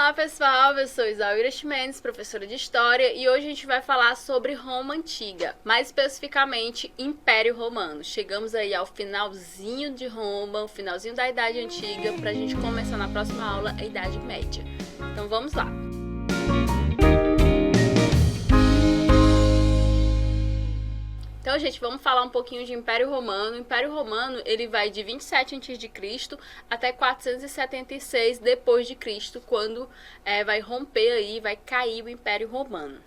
Olá pessoal, eu sou Isaura Chimenez, professora de História, e hoje a gente vai falar sobre Roma Antiga, mais especificamente Império Romano. Chegamos aí ao finalzinho de Roma, o finalzinho da Idade Antiga, para a gente começar na próxima aula a Idade Média. Então vamos lá! Então, gente, vamos falar um pouquinho de Império Romano. O Império Romano, ele vai de 27 a.C. até 476 depois de Cristo, quando vai romper aí, vai cair o Império Romano.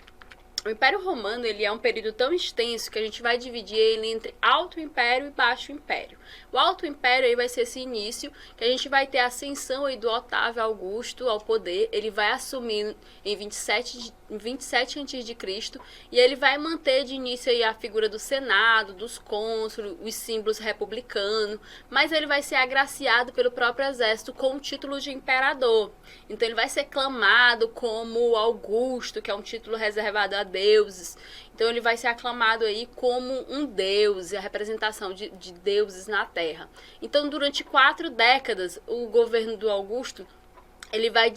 O Império Romano, ele é um período tão extenso que a gente vai dividir ele entre Alto Império e Baixo Império. O Alto Império aí vai ser esse início, que a gente vai ter a ascensão aí do Otávio Augusto ao poder. Ele vai assumir em 27 a.C. e ele vai manter de início aí a figura do Senado, dos cônsules, os símbolos republicanos, mas ele vai ser agraciado pelo próprio exército com o título de imperador. Então ele vai ser clamado como Augusto, que é um título reservado a deuses. Então ele vai ser aclamado aí como um deus, a representação de deuses na Terra. Então durante 4 décadas o governo do Augusto, ele vai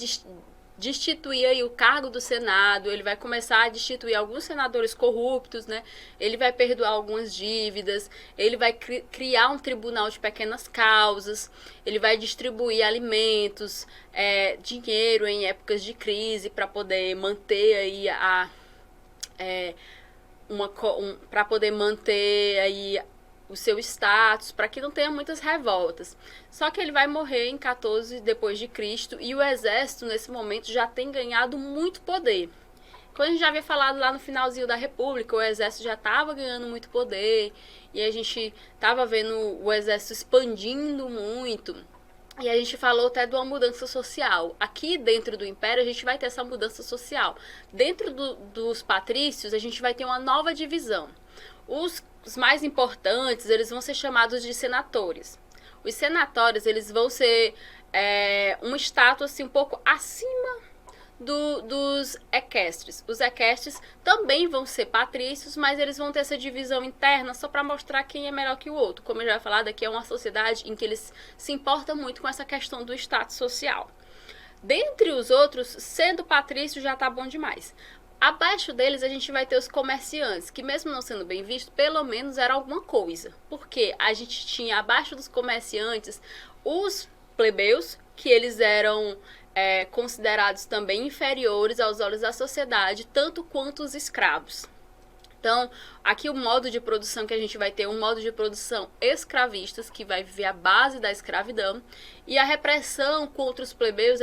destituir aí o cargo do Senado, ele vai começar a destituir alguns senadores corruptos, né? Ele vai perdoar algumas dívidas, ele vai criar um tribunal de pequenas causas, ele vai distribuir alimentos, dinheiro em épocas de crise para poder manter aí para poder manter aí o seu status, para que não tenha muitas revoltas. Só que ele vai morrer em 14 depois de Cristo e o exército nesse momento já tem ganhado muito poder. Quando a gente já havia falado lá no finalzinho da República, o exército já estava ganhando muito poder e a gente estava vendo o exército expandindo muito. E a gente falou até de uma mudança social. Aqui dentro do Império a gente vai ter essa mudança social. Dentro dos patrícios a gente vai ter uma nova divisão. Os mais importantes, eles vão ser chamados de senatores. Os senatores, eles vão ser um status assim, um pouco acima dos equestres. Os equestres também vão ser patrícios, mas eles vão ter essa divisão interna só para mostrar quem é melhor que o outro. Como eu já falei, aqui é uma sociedade em que eles se importam muito com essa questão do status social. Dentre os outros, sendo patrício já tá bom demais. Abaixo deles a gente vai ter os comerciantes, que mesmo não sendo bem visto, pelo menos era alguma coisa. Porque a gente tinha abaixo dos comerciantes os plebeus, que eles eram considerados também inferiores aos olhos da sociedade, tanto quanto os escravos. Então, aqui o modo de produção que a gente vai ter, um modo de produção escravistas, que vai viver a base da escravidão, e a repressão contra os plebeus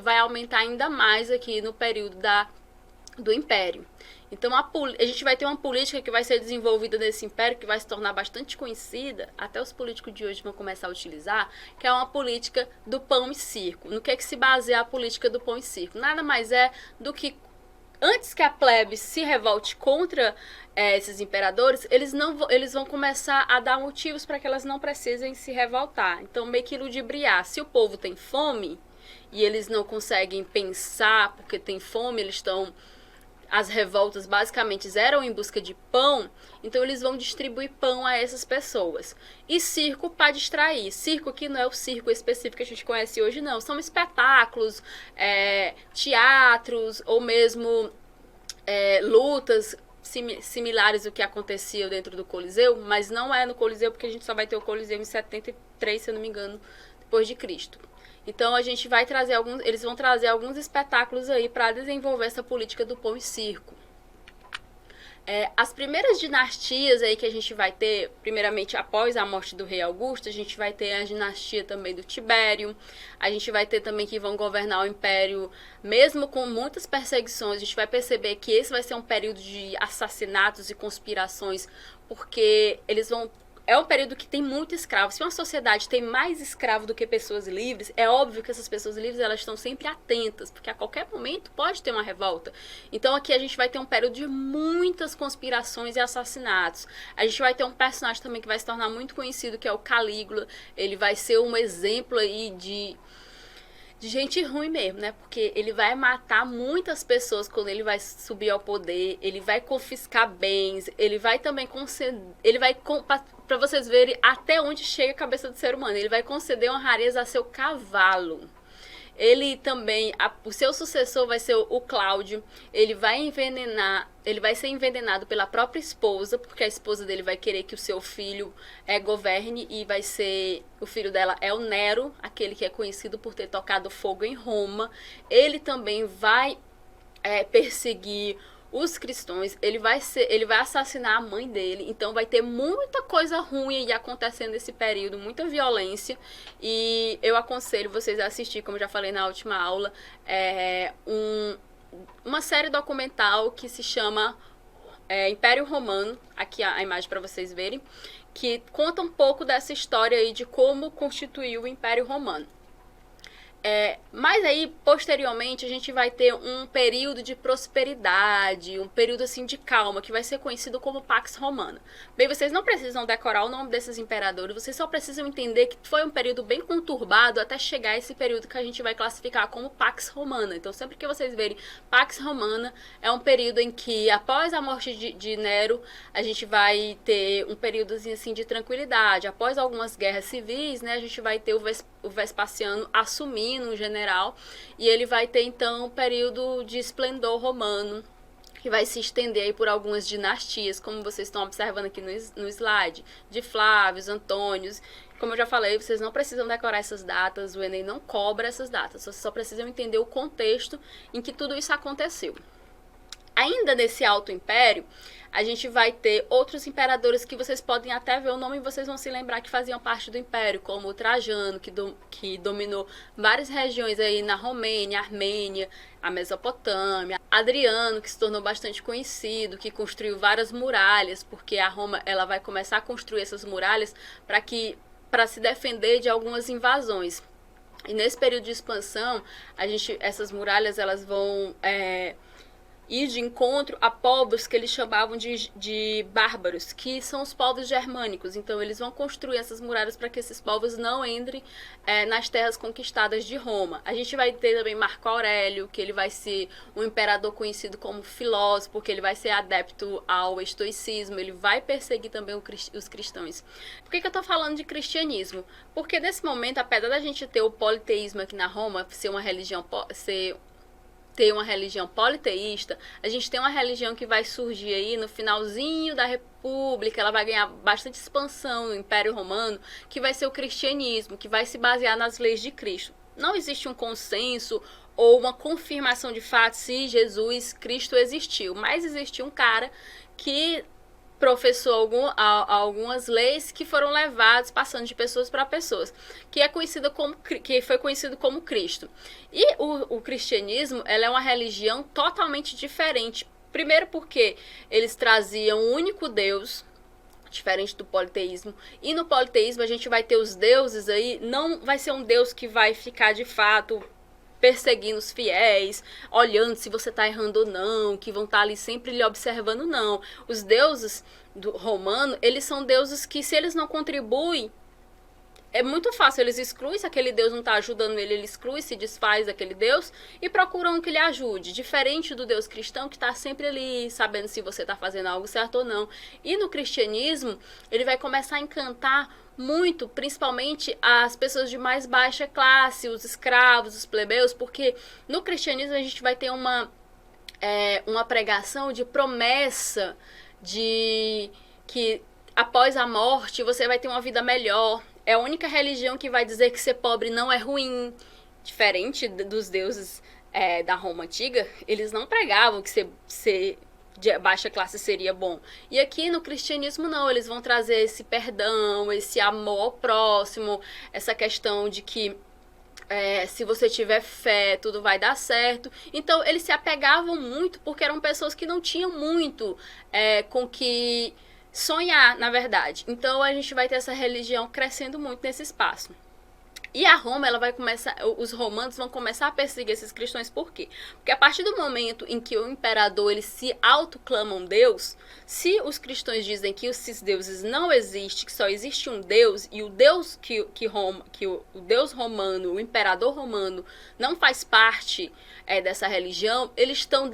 vai aumentar ainda mais aqui no período do Império. Então a gente vai ter uma política que vai ser desenvolvida nesse império, que vai se tornar bastante conhecida, até os políticos de hoje vão começar a utilizar, que é uma política do pão e circo. No que é que se baseia a política do pão e circo? Nada mais é do que antes que a plebe se revolte contra esses imperadores, eles vão começar a dar motivos para que elas não precisem se revoltar. Então meio que ludibriar. Se o povo tem fome e eles não conseguem pensar porque tem fome, as revoltas basicamente eram em busca de pão, então eles vão distribuir pão a essas pessoas. E circo para distrair. Circo que não é o circo específico que a gente conhece hoje, não. São espetáculos, teatros ou mesmo lutas similares ao que acontecia dentro do Coliseu, mas não é no Coliseu porque a gente só vai ter o Coliseu em 73, se eu não me engano, depois de Cristo. Então a gente vai trazer eles vão trazer alguns espetáculos aí para desenvolver essa política do pão e circo. As primeiras dinastias aí que a gente vai ter, primeiramente após a morte do rei Augusto, a gente vai ter a dinastia também do Tibério, a gente vai ter também que vão governar o império, mesmo com muitas perseguições, a gente vai perceber que esse vai ser um período de assassinatos e conspirações, porque é um período que tem muito escravo. Se uma sociedade tem mais escravo do que pessoas livres, é óbvio que essas pessoas livres elas estão sempre atentas, porque a qualquer momento pode ter uma revolta. Então aqui a gente vai ter um período de muitas conspirações e assassinatos. A gente vai ter um personagem também que vai se tornar muito conhecido, que é o Calígula. Ele vai ser um exemplo aí de gente ruim mesmo, né? Porque ele vai matar muitas pessoas quando ele vai subir ao poder, ele vai confiscar bens, ele vai também conceder, para vocês verem até onde chega a cabeça do ser humano, ele vai conceder uma rareza a seu cavalo. Ele também, o seu sucessor vai ser o Cláudio. Ele vai ser envenenado pela própria esposa, porque a esposa dele vai querer que o seu filho governe, e vai ser, o filho dela é o Nero, aquele que é conhecido por ter tocado fogo em Roma. Ele também vai perseguir os cristãos, ele vai assassinar a mãe dele, então vai ter muita coisa ruim aí acontecendo nesse período, muita violência, e eu aconselho vocês a assistir, como já falei na última aula, uma série documental que se chama Império Romano, aqui a imagem para vocês verem, que conta um pouco dessa história aí de como constituiu o Império Romano. Mas aí, posteriormente, a gente vai ter um período de prosperidade, um período assim de calma, que vai ser conhecido como Pax Romana. Bem, vocês não precisam decorar o nome desses imperadores, vocês só precisam entender que foi um período bem conturbado até chegar a esse período que a gente vai classificar como Pax Romana. Então, sempre que vocês verem Pax Romana, é um período em que, após a morte de Nero, a gente vai ter um período assim de tranquilidade. Após algumas guerras civis, né, a gente vai ter o Vespasiano assumindo um general, e ele vai ter então um período de esplendor romano, que vai se estender aí por algumas dinastias, como vocês estão observando aqui no slide, de Flávios, Antônios. Como eu já falei, vocês não precisam decorar essas datas, o Enem não cobra essas datas, vocês só precisam entender o contexto em que tudo isso aconteceu. Ainda nesse Alto Império, a gente vai ter outros imperadores que vocês podem até ver o nome e vocês vão se lembrar que faziam parte do Império, como o Trajano, que dominou várias regiões aí na Romênia, Armênia, a Mesopotâmia. Adriano, que se tornou bastante conhecido, que construiu várias muralhas, porque a Roma ela vai começar a construir essas muralhas para se defender de algumas invasões. E nesse período de expansão, essas muralhas elas vão ir de encontro a povos que eles chamavam de bárbaros, que são os povos germânicos. Então eles vão construir essas muralhas para que esses povos não entrem nas terras conquistadas de Roma. A gente vai ter também Marco Aurélio, que ele vai ser um imperador conhecido como filósofo, porque ele vai ser adepto ao estoicismo, ele vai perseguir também os cristãos. Por que eu estou falando de cristianismo? Porque nesse momento, apesar da gente ter o politeísmo aqui na Roma, ter uma religião politeísta, a gente tem uma religião que vai surgir aí no finalzinho da República, ela vai ganhar bastante expansão no Império Romano, que vai ser o cristianismo, que vai se basear nas leis de Cristo. Não existe um consenso ou uma confirmação de fato se Cristo existiu, mas existiu um cara que professou algumas leis que foram levadas, passando de pessoas para pessoas, que foi conhecido como Cristo. E o cristianismo, ela é uma religião totalmente diferente. Primeiro porque eles traziam um único Deus, diferente do politeísmo. E no politeísmo a gente vai ter os deuses aí, não vai ser um Deus que vai ficar de fato perseguindo os fiéis, olhando se você está errando ou não, que vão estar ali sempre lhe observando, não. Os deuses do romano, eles são deuses que, se eles não contribuem, é muito fácil, eles excluem, se aquele Deus não está ajudando ele exclui, se desfaz daquele Deus e procuram que lhe ajude, diferente do Deus cristão, que está sempre ali sabendo se você está fazendo algo certo ou não. E no cristianismo, ele vai começar a encantar muito, principalmente as pessoas de mais baixa classe, os escravos, os plebeus, porque no cristianismo a gente vai ter uma pregação de promessa de que após a morte você vai ter uma vida melhor. É a única religião que vai dizer que ser pobre não é ruim, diferente dos deuses da Roma Antiga. Eles não pregavam que ser de baixa classe seria bom. E aqui no cristianismo não, eles vão trazer esse perdão, esse amor ao próximo, essa questão de que se você tiver fé, tudo vai dar certo. Então eles se apegavam muito porque eram pessoas que não tinham muito com que sonhar, na verdade. Então a gente vai ter essa religião crescendo muito nesse espaço. E a Roma, ela vai começar, os romanos vão começar a perseguir esses cristãos, por quê? Porque a partir do momento em que o imperador, eles se autoclamam Deus, se os cristãos dizem que esses deuses não existem, que só existe um Deus, e o Deus o Deus romano, o imperador romano, não faz parte dessa religião, eles estão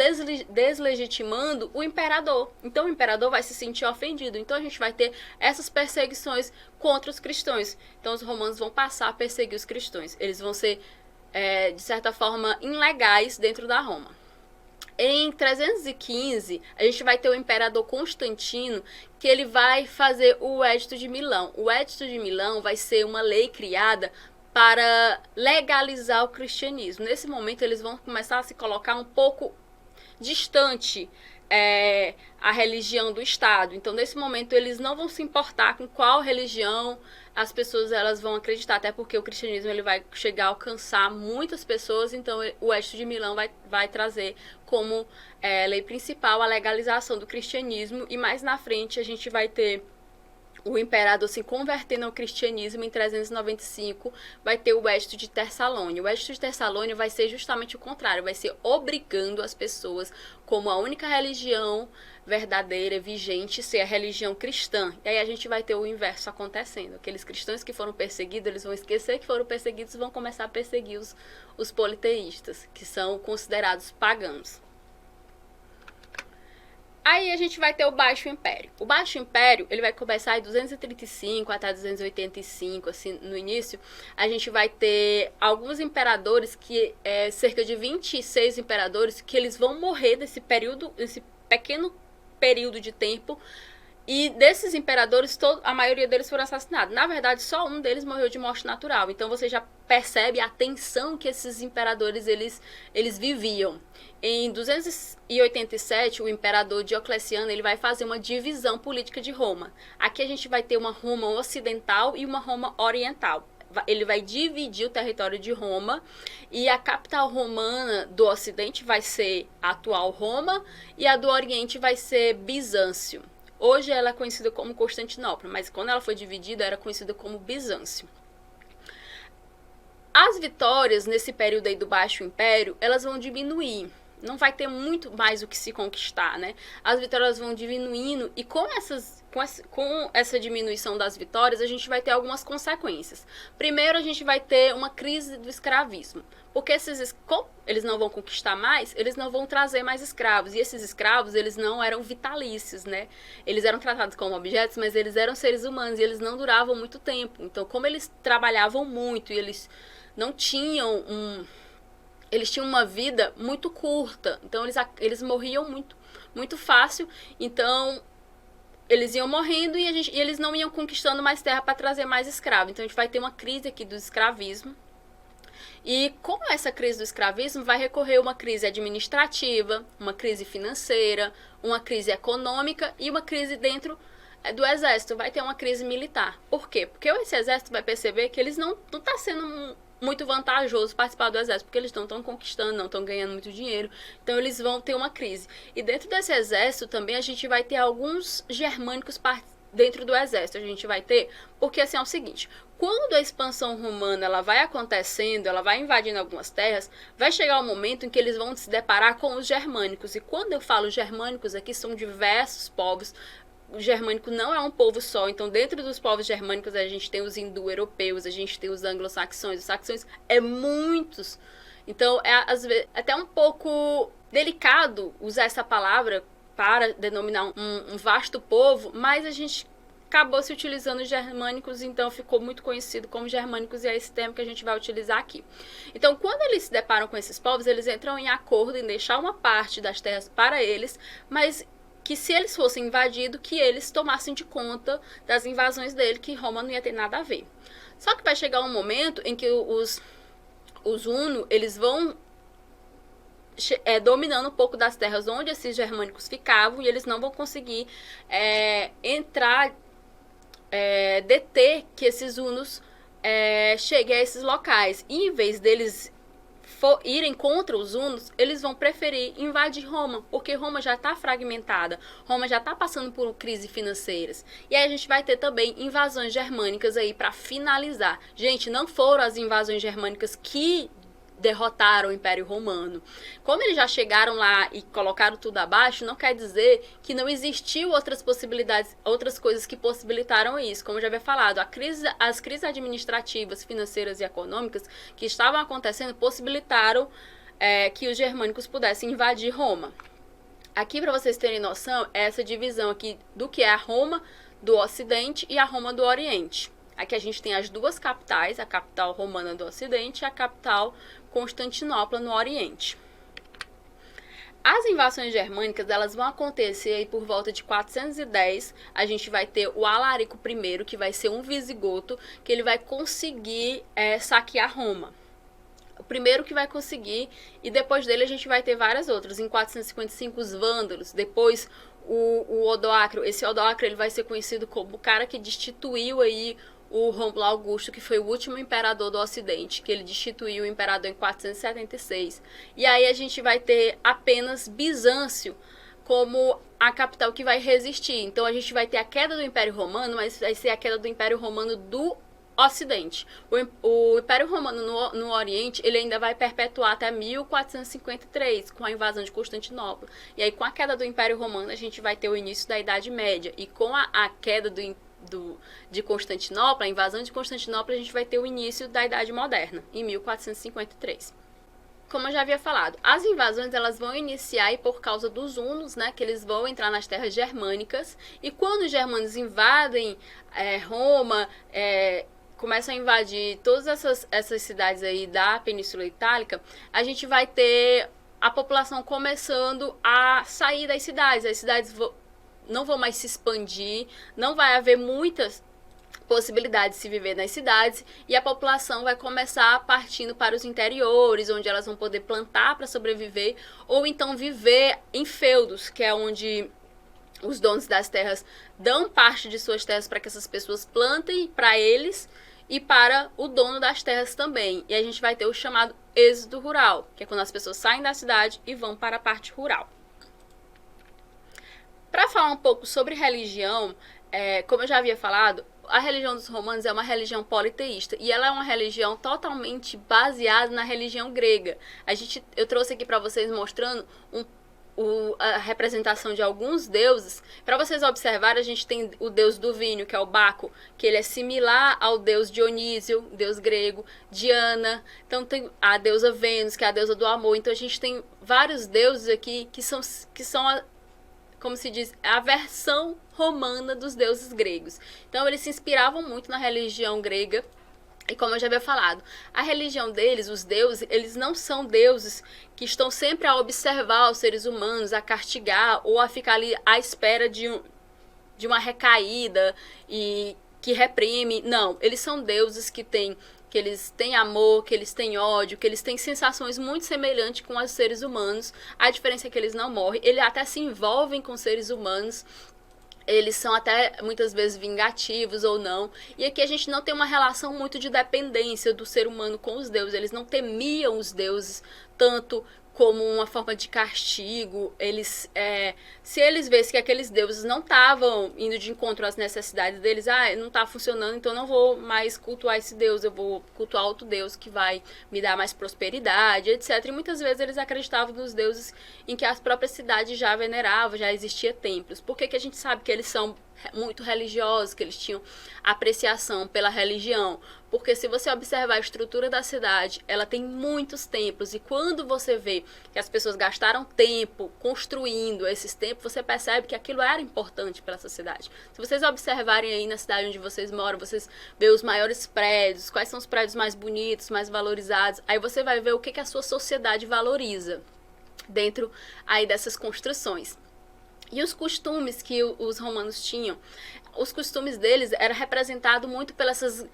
deslegitimando o imperador. Então o imperador vai se sentir ofendido. Então a gente vai ter essas perseguições contra os cristãos. Então os romanos vão passar a perseguir os cristãos. Eles vão ser de certa forma, ilegais dentro da Roma. Em 315, a gente vai ter o imperador Constantino, que ele vai fazer o Edito de Milão. O Edito de Milão vai ser uma lei criada para legalizar o cristianismo. Nesse momento, eles vão começar a se colocar um pouco distante a religião do Estado. Então, nesse momento, eles não vão se importar com qual religião as pessoas elas vão acreditar, até porque o cristianismo ele vai chegar a alcançar muitas pessoas, então o Edito de Milão vai trazer como lei principal a legalização do cristianismo, e mais na frente a gente vai ter o imperador se convertendo ao cristianismo. Em 395 vai ter o Edito de Tessalônia. O Edito de Tessalônia vai ser justamente o contrário, vai ser obrigando as pessoas como a única religião verdadeira, vigente, ser a religião cristã. E aí a gente vai ter o inverso acontecendo. Aqueles cristãos que foram perseguidos, eles vão esquecer que foram perseguidos e vão começar a perseguir os politeístas, que são considerados pagãos. Aí a gente vai ter o Baixo Império. O Baixo Império, ele vai começar em 235 até 285, assim, no início. A gente vai ter alguns imperadores, cerca de 26 imperadores, que eles vão morrer nesse período, esse pequeno período de tempo. E desses imperadores, a maioria deles foram assassinados. Na verdade, só um deles morreu de morte natural. Então você já percebe a tensão que esses imperadores eles viviam. Em 287, o imperador Diocleciano ele vai fazer uma divisão política de Roma. Aqui a gente vai ter uma Roma ocidental e uma Roma oriental. Ele vai dividir o território de Roma, e a capital romana do ocidente vai ser a atual Roma, e a do oriente vai ser Bizâncio. Hoje ela é conhecida como Constantinopla, mas quando ela foi dividida era conhecida como Bizâncio. As vitórias nesse período aí do Baixo Império, elas vão diminuir. Não vai ter muito mais o que se conquistar, né? As vitórias vão diminuindo, e com essa diminuição das vitórias, a gente vai ter algumas consequências. Primeiro, a gente vai ter uma crise do escravismo. Porque eles não vão conquistar mais, eles não vão trazer mais escravos. E esses escravos, eles não eram vitalícios, né? Eles eram tratados como objetos, mas eles eram seres humanos e eles não duravam muito tempo. Então, como eles trabalhavam muito e eles não tinham eles tinham uma vida muito curta. Então, eles morriam muito fácil. Então, eles iam morrendo e eles não iam conquistando mais terra para trazer mais escravos. Então, a gente vai ter uma crise aqui do escravismo. E com essa crise do escravismo vai recorrer uma crise administrativa, uma crise financeira, uma crise econômica e uma crise dentro do exército. Vai ter uma crise militar. Por quê? Porque esse exército vai perceber que eles não está sendo muito vantajoso participar do exército, porque eles não estão conquistando, não estão ganhando muito dinheiro. Então eles vão ter uma crise. E dentro desse exército também a gente vai ter alguns germânicos dentro do exército. A gente vai ter, porque assim é o seguinte, quando a expansão romana ela vai acontecendo, ela vai invadindo algumas terras, vai chegar um momento em que eles vão se deparar com os germânicos. E quando eu falo germânicos aqui, são diversos povos. O germânico não é um povo só, então dentro dos povos germânicos a gente tem os indo-europeus, a gente tem os anglo-saxões, os saxões é muitos. Então às vezes até um pouco delicado usar essa palavra para denominar um vasto povo, mas a gente acabou se utilizando os germânicos, então ficou muito conhecido como germânicos, e é esse termo que a gente vai utilizar aqui. Então, quando eles se deparam com esses povos, eles entram em acordo em deixar uma parte das terras para eles, mas que se eles fossem invadidos, que eles tomassem de conta das invasões dele, que Roma não ia ter nada a ver. Só que vai chegar um momento em que os hunos, eles vão dominando um pouco das terras onde esses germânicos ficavam, e eles não vão conseguir deter que esses hunos cheguem a esses locais. E em vez deles irem contra os hunos, eles vão preferir invadir Roma, porque Roma já está fragmentada, Roma já está passando por crises financeiras. E aí a gente vai ter também invasões germânicas aí para finalizar. Gente, não foram as invasões germânicas que derrotaram o Império Romano. Como eles já chegaram lá e colocaram tudo abaixo, não quer dizer que não existiu outras possibilidades, outras coisas que possibilitaram isso. Como eu já havia falado, as crises administrativas, financeiras e econômicas que estavam acontecendo possibilitaram que os germânicos pudessem invadir Roma. Aqui, para vocês terem noção, é essa divisão aqui do que é a Roma do Ocidente e a Roma do Oriente. Aqui a gente tem as duas capitais, a capital romana do Ocidente e a capital Constantinopla no Oriente. As invasões germânicas, elas vão acontecer aí por volta de 410. A gente vai ter o Alarico I, que vai ser um visigoto, que ele vai conseguir saquear Roma. O primeiro que vai conseguir, e depois dele a gente vai ter várias outras. Em 455, os vândalos, depois o Odoacro. Esse Odoacro ele vai ser conhecido como o cara que destituiu aí o Rômulo Augusto, que foi o último imperador do Ocidente, que ele destituiu o imperador em 476. E aí a gente vai ter apenas Bizâncio como a capital que vai resistir. Então a gente vai ter a queda do Império Romano, mas vai ser a queda do Império Romano do Ocidente. O Império Romano no Oriente, ele ainda vai perpetuar até 1453, com a invasão de Constantinopla. E aí, com a queda do Império Romano, a gente vai ter o início da Idade Média. E com a queda de Constantinopla, a invasão de Constantinopla, a gente vai ter o início da Idade Moderna, em 1453. Como eu já havia falado, as invasões elas vão iniciar aí por causa dos hunos, né, que eles vão entrar nas terras germânicas, e quando os germanos invadem Roma, começam a invadir todas essas cidades aí da Península Itálica, a gente vai ter a população começando a sair das cidades. As cidades não vão mais se expandir, não vai haver muitas possibilidades de se viver nas cidades, e a população vai começar partindo para os interiores, onde elas vão poder plantar para sobreviver, ou então viver em feudos, que é onde os donos das terras dão parte de suas terras para que essas pessoas plantem para eles e para o dono das terras também. E a gente vai ter o chamado êxodo rural, que é quando as pessoas saem da cidade e vão para a parte rural. Para falar um pouco sobre religião, como eu já havia falado, a religião dos romanos é uma religião politeísta e ela é uma religião totalmente baseada na religião grega. Eu trouxe aqui para vocês mostrando a representação de alguns deuses. Para vocês observarem, a gente tem o deus do vinho, que é o Baco, que ele é similar ao deus Dionísio, deus grego, Diana. Então tem a deusa Vênus, que é a deusa do amor. Então a gente tem vários deuses aqui que são como se diz, a versão romana dos deuses gregos. Então eles se inspiravam muito na religião grega. E como eu já havia falado, a religião deles, os deuses, eles não são deuses que estão sempre a observar os seres humanos, a castigar ou a ficar ali à espera de uma recaída e que reprime. Não, eles são deuses que eles têm amor, que eles têm ódio, que eles têm sensações muito semelhantes com os seres humanos. A diferença é que eles não morrem, eles até se envolvem com seres humanos. Eles são até muitas vezes vingativos ou não. E aqui a gente não tem uma relação muito de dependência do ser humano com os deuses. Eles não temiam os deuses tanto como uma forma de castigo. Se eles vissem que aqueles deuses não estavam indo de encontro às necessidades deles, não está funcionando, então não vou mais cultuar esse deus, eu vou cultuar outro deus que vai me dar mais prosperidade, etc. E muitas vezes eles acreditavam nos deuses em que as próprias cidades já veneravam, já existia templos. Por que a gente sabe que eles são muito religiosos, que eles tinham apreciação pela religião? Porque se você observar a estrutura da cidade, ela tem muitos templos, e quando você vê que as pessoas gastaram tempo construindo esses templos, você percebe que aquilo era importante para essa cidade. Se vocês observarem aí na cidade onde vocês moram, vocês vê os maiores prédios, quais são os prédios mais bonitos, mais valorizados, aí você vai ver o que a sua sociedade valoriza dentro aí dessas construções. E os costumes que os romanos tinham, os costumes deles era representado muito pelas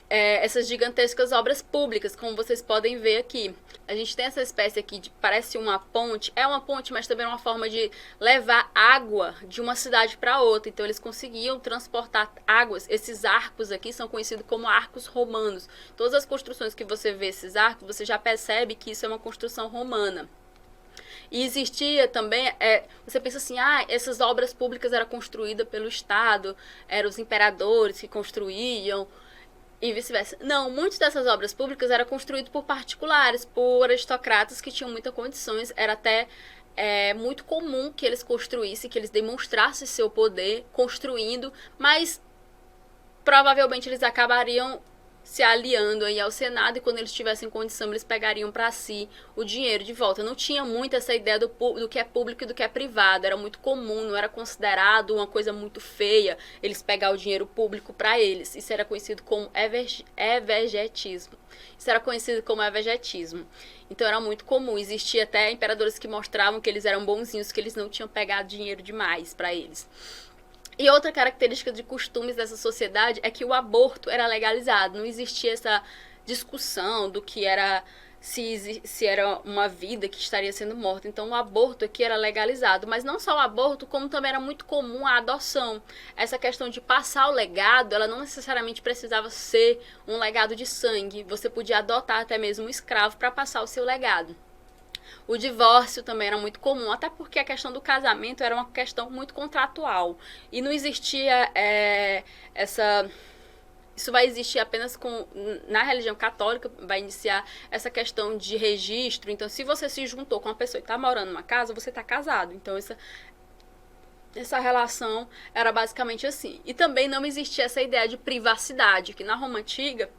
essas gigantescas obras públicas, como vocês podem ver aqui. A gente tem essa espécie aqui de, parece uma ponte, é uma ponte, mas também é uma forma de levar água de uma cidade para outra. Então eles conseguiam transportar águas. Esses arcos aqui são conhecidos como arcos romanos. Todas as construções que você vê esses arcos, você já percebe que isso é uma construção romana. E existia também, você pensa assim, essas obras públicas eram construídas pelo Estado, eram os imperadores que construíam, e vice-versa. Não, muitas dessas obras públicas eram construídas por particulares, por aristocratas que tinham muitas condições. Era até muito comum que eles construíssem, que eles demonstrassem seu poder construindo, mas provavelmente eles acabariam se aliando aí ao Senado, e quando eles tivessem condição, eles pegariam para si o dinheiro de volta. Não tinha muito essa ideia do que é público e do que é privado, era muito comum, não era considerado uma coisa muito feia eles pegar o dinheiro público para eles. Isso era conhecido como evergetismo. Então era muito comum, existia até imperadores que mostravam que eles eram bonzinhos, que eles não tinham pegado dinheiro demais para eles. E outra característica de costumes dessa sociedade é que o aborto era legalizado. Não existia essa discussão do que era, se era uma vida que estaria sendo morta. Então o aborto aqui era legalizado. Mas não só o aborto, como também era muito comum a adoção. Essa questão de passar o legado, ela não necessariamente precisava ser um legado de sangue. Você podia adotar até mesmo um escravo para passar o seu legado. O divórcio também era muito comum, até porque a questão do casamento era uma questão muito contratual. E não existia isso vai existir apenas na religião católica, vai iniciar essa questão de registro. Então, se você se juntou com uma pessoa e está morando numa casa, você está casado. Então, essa relação era basicamente assim. E também não existia essa ideia de privacidade, que na Roma Antiga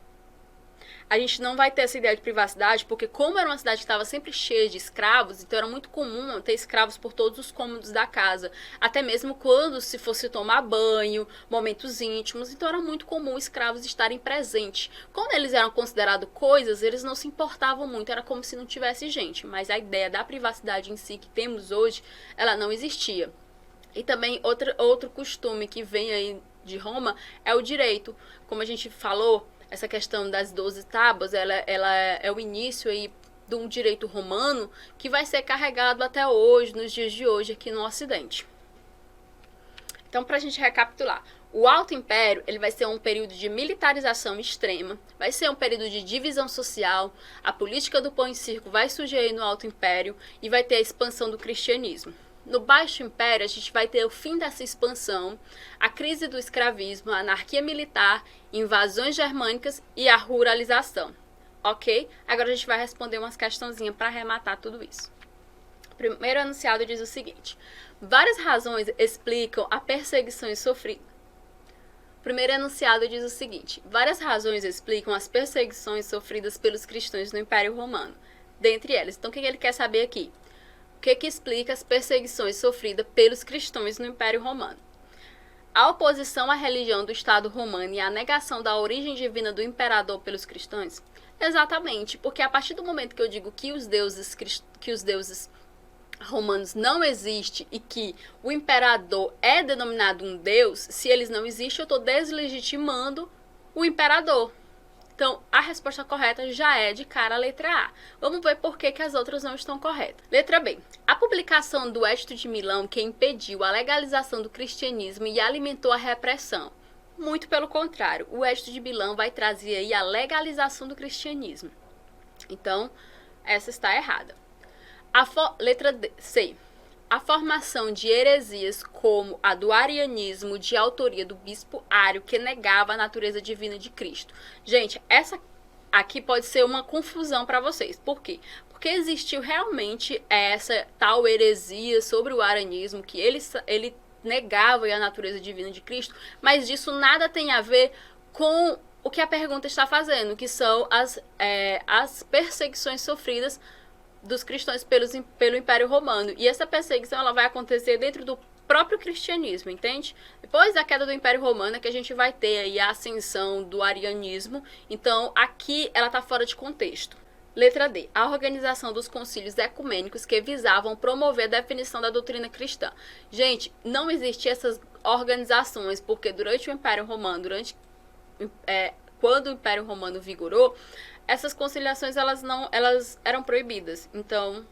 a gente não vai ter essa ideia de privacidade, porque como era uma cidade que estava sempre cheia de escravos, então era muito comum ter escravos por todos os cômodos da casa, até mesmo quando se fosse tomar banho, momentos íntimos, então era muito comum escravos estarem presentes. Quando eles eram considerados coisas, eles não se importavam muito, era como se não tivesse gente, mas a ideia da privacidade em si que temos hoje, ela não existia. E também outro costume que vem aí de Roma é o direito, como a gente falou. Essa questão das 12 tábuas, ela é o início aí de um direito romano que vai ser carregado até hoje, nos dias de hoje, aqui no Ocidente. Então, para a gente recapitular, o Alto Império ele vai ser um período de militarização extrema, vai ser um período de divisão social, a política do pão e circo vai surgir aí no Alto Império e vai ter a expansão do cristianismo. No Baixo Império, a gente vai ter o fim dessa expansão, a crise do escravismo, a anarquia militar, invasões germânicas e a ruralização. Ok? Agora a gente vai responder umas questãozinhas para arrematar tudo isso. O primeiro enunciado diz o seguinte: várias razões explicam a perseguição sofrida. O primeiro enunciado diz o seguinte: várias razões explicam as perseguições sofridas pelos cristãos no Império Romano. Dentre elas, então o que ele quer saber aqui? O que explica as perseguições sofridas pelos cristãos no Império Romano? A oposição à religião do Estado romano e a negação da origem divina do imperador pelos cristãos? Exatamente, porque a partir do momento que eu digo que os deuses romanos não existem e que o imperador é denominado um deus, se eles não existem, eu estou deslegitimando o imperador. Então, a resposta correta já é de cara a letra A. Vamos ver por que as outras não estão corretas. Letra B. A publicação do Edito de Milão que impediu a legalização do cristianismo e alimentou a repressão. Muito pelo contrário, o Edito de Milão vai trazer aí a legalização do cristianismo. Então, essa está errada. Letra C. A formação de heresias como a do arianismo de autoria do bispo Ário, que negava a natureza divina de Cristo. Gente, essa aqui pode ser uma confusão para vocês. Por quê? Porque existiu realmente essa tal heresia sobre o arianismo, que ele negava a natureza divina de Cristo, mas disso nada tem a ver com o que a pergunta está fazendo, que são as perseguições sofridas dos cristãos pelo Império Romano. E essa perseguição ela vai acontecer dentro do próprio cristianismo, entende? Depois da queda do Império Romano é que a gente vai ter aí a ascensão do arianismo. Então, aqui ela está fora de contexto. Letra D. A organização dos concílios ecumênicos que visavam promover a definição da doutrina cristã. Gente, não existiam essas organizações, porque durante o Império Romano, quando o Império Romano vigorou, essas conciliações elas eram proibidas, então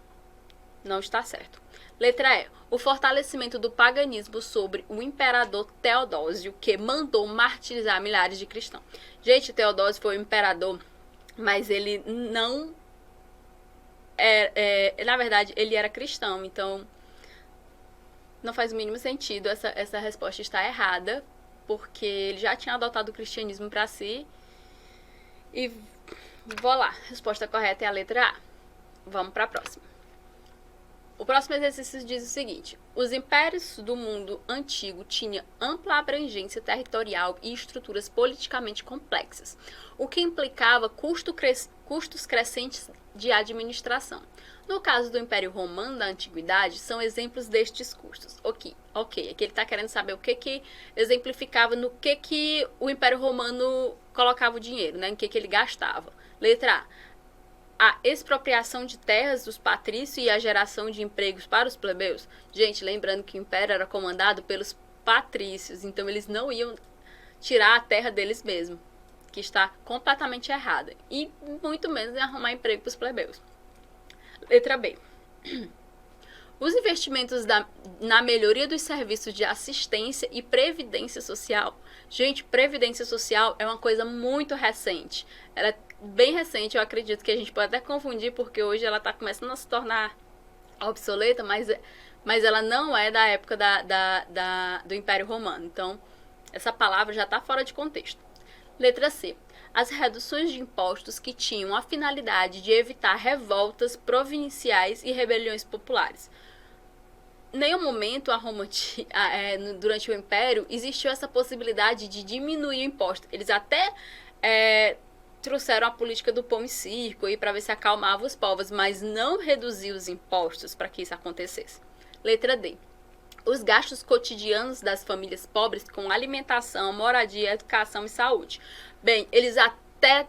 não está certo. Letra E. O fortalecimento do paganismo sobre o imperador Teodósio, que mandou martirizar milhares de cristãos. Gente, Teodósio foi um imperador, mas ele não... na verdade, ele era cristão, então não faz o mínimo sentido. Essa resposta está errada, porque ele já tinha adotado o cristianismo para si. E vou lá, a resposta correta é a letra A. Vamos para a próxima. O próximo exercício diz o seguinte: os impérios do mundo antigo tinham ampla abrangência territorial e estruturas politicamente complexas, o que implicava custos crescentes de administração. No caso do Império Romano da Antiguidade, são exemplos destes custos. Ok. Aqui ele está querendo saber o que exemplificava no que o Império Romano colocava o dinheiro, né? Em que ele gastava. Letra A expropriação de terras dos patrícios e a geração de empregos para os plebeus. Gente, lembrando que o Império era comandado pelos patrícios, então eles não iam tirar a terra deles mesmos, que está completamente errada. E muito menos em arrumar emprego para os plebeus. Letra B. Os investimentos na melhoria dos serviços de assistência e previdência social. Gente, previdência social é uma coisa muito recente. Ela é bem recente, eu acredito que a gente pode até confundir, porque hoje ela está começando a se tornar obsoleta, mas ela não é da época do Império Romano. Então, essa palavra já está fora de contexto. Letra C. As reduções de impostos que tinham a finalidade de evitar revoltas provinciais e rebeliões populares. Em nenhum momento durante o Império existiu essa possibilidade de diminuir o imposto. Eles até trouxeram a política do pão e circo para ver se acalmava os povos, mas não reduziu os impostos para que isso acontecesse. Letra D. Os gastos cotidianos das famílias pobres com alimentação, moradia, educação e saúde. Bem, eles até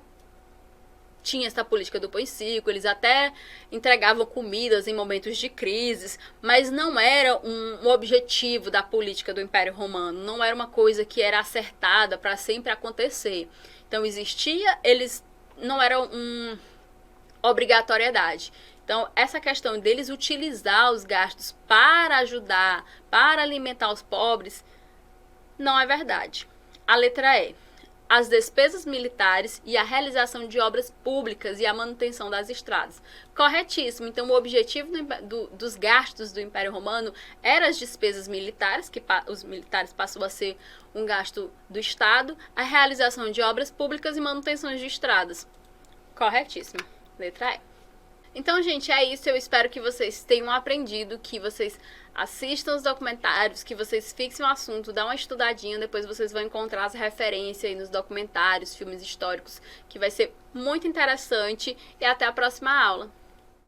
tinham essa política do pão e circo, eles até entregavam comidas em momentos de crises, mas não era um objetivo da política do Império Romano, não era uma coisa que era acertada para sempre acontecer. Então existia, eles não eram uma obrigatoriedade. Então, essa questão deles utilizar os gastos para ajudar, para alimentar os pobres, não é verdade. A letra E. As despesas militares e a realização de obras públicas e a manutenção das estradas. Corretíssimo. Então, o objetivo dos gastos do Império Romano era as despesas militares, que os militares passou a ser um gasto do Estado, a realização de obras públicas e manutenções de estradas. Corretíssimo. Letra E. Então, gente, é isso. Eu espero que vocês tenham aprendido, que vocês assistam os documentários, que vocês fixem o assunto, dão uma estudadinha, depois vocês vão encontrar as referências aí nos documentários, filmes históricos, que vai ser muito interessante. E até a próxima aula.